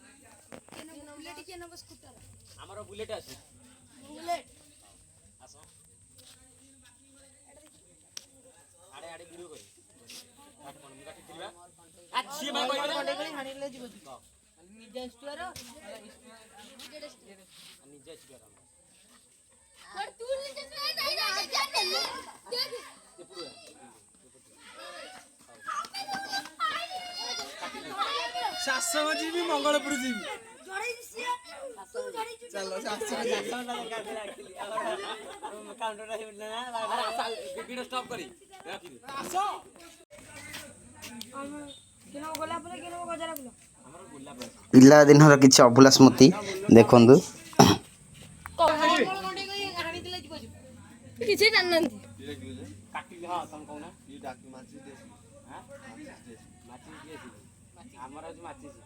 Bullet କିଏ ନବ scooter? ଆମର bullet ଅଛି। ବୁଲେଟ୍ ଆସ ଆଡେ ଆଡେ ଭିଡିଓ କରି କାଟ କୋଣ ମୁଁ କାଟିଥିଲା ଆ ଛି ମା କହିବେ କଣ୍ଡେ କରି ହାଣିଲେ ଯିବ ନା ନିଜେ ସ୍ଟୁଆର ନିଜେ ଅଛି ଆମର और तू नीचे से नहीं नहीं देख ଏପଟୁ ଶାସନ ଯିବି ମଙ୍ଗଳପୁର ଯିବି जोड़ी दिसिया तू जोड़ी ଚାଲ ଶାସନ କାଉଣ୍ଟର ହେଇଲା ନା ଆରେ ଆସ ଭିଡିଓ ଷ୍ଟପ୍ କରି ରଖି ଦେ ଆସ किनो गोला पुला किनो गजरा पुला ଆମର ଗୋଲାପ ଅଛି ପିଲାଦିନର କିଛି ଅଭୁଲା ସ୍ମୃତି ଦେଖନ୍ତୁ। କିଛି ଜାଣିନାହାନ୍ତି କାଟିଲି ହଁ ତମ କହୁନା ଇ ଡାକି ମାଛି ଦେ ହାଁ ମାଚିସ୍ ଦିଏ ଆମର ଅଛି ମାଚିସ୍